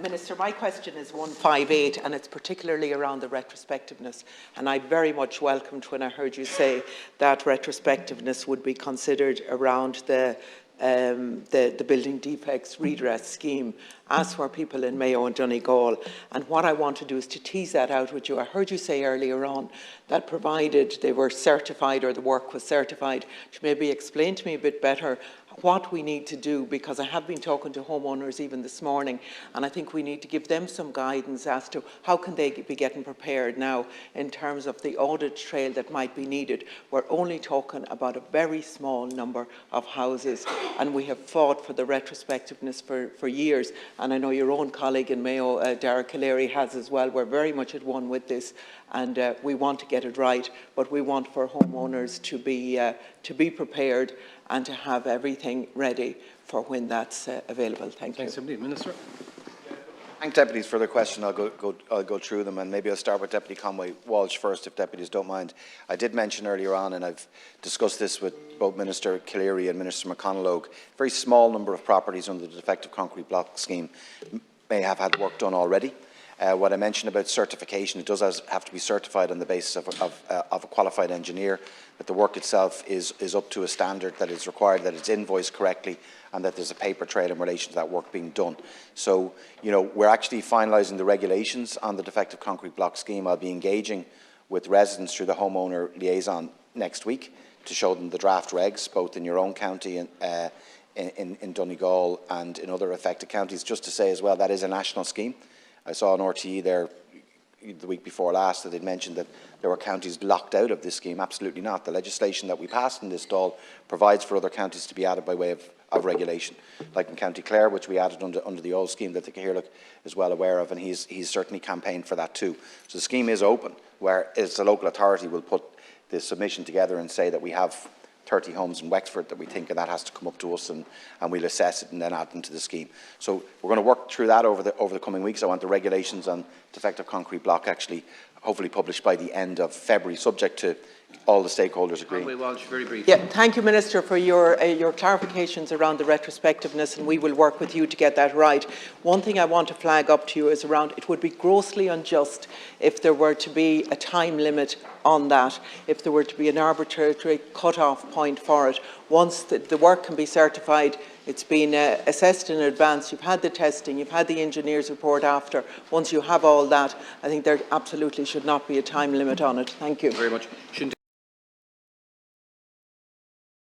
Minister, my question is 158, and it's particularly around the retrospectiveness. And I very much welcomed when I heard you say that retrospectiveness would be considered around the building defects redress scheme, as for people in Mayo and Donegal. And what I want to do is to tease that out with you. I heard you say earlier on that provided they were certified or the work was certified, to maybe explain to me a bit better what we need to do, because I have been talking to homeowners even this morning, and I think we need to give them some guidance as to how can they be getting prepared now in terms of the audit trail that might be needed. We're only talking about a very small number of houses, and we have fought for the retrospectiveness for years, and I know your own colleague in Mayo, Dara Callery, has as well. We're very much at one with this, and we want to get it right, but we want for homeowners to be prepared and to have everything ready for when that's available. Thank you. Thanks, indeed. Minister. Thank deputies for their question. I'll go through them, and maybe I'll start with Deputy Conway-Walsh first, if deputies don't mind. I did mention earlier on, and I've discussed this with both Minister Callery and Minister McConalogue, a very small number of properties under the Defective Concrete Block Scheme may have had work done already. What I mentioned about certification, it does have to be certified on the basis of a qualified engineer, that the work itself is up to a standard that is required, that it's invoiced correctly, and that there's a paper trail in relation to that work being done. So, we're actually finalising the regulations on the Defective Concrete Block Scheme. I'll be engaging with residents through the homeowner liaison next week to show them the draft regs, both in your own county and in Donegal and in other affected counties. Just to say as well, that is a national scheme. I saw on RTE there the week before last that they'd mentioned that there were counties locked out of this scheme. Absolutely not. The legislation that we passed in this Dáil provides for other counties to be added by way of regulation, like in County Clare, which we added under the old scheme that the Cathaoirleach is well aware of, and he's certainly campaigned for that too. So the scheme is open, where it's the local authority will put the submission together and say that we have 30 homes in Wexford that we think, and that has to come up to us, and we'll assess it and then add them to the scheme. So we're going to work through that over the coming weeks. I want the regulations on defective concrete block actually hopefully published by the end of February, subject to all the stakeholders agreeing. ConwayWalsh, very brief. Yeah, thank you, Minister, for your clarifications around the retrospectiveness, and we will work with you to get that right. One thing I want to flag up to you is around, it would be grossly unjust if there were to be a time limit on that, if there were to be an arbitrary cut-off point for it. Once the work can be certified, it's been assessed in advance, you've had the testing, you've had the engineer's report after. Once you have all that, I think there absolutely should not be a time limit on it. Thank you. Very much.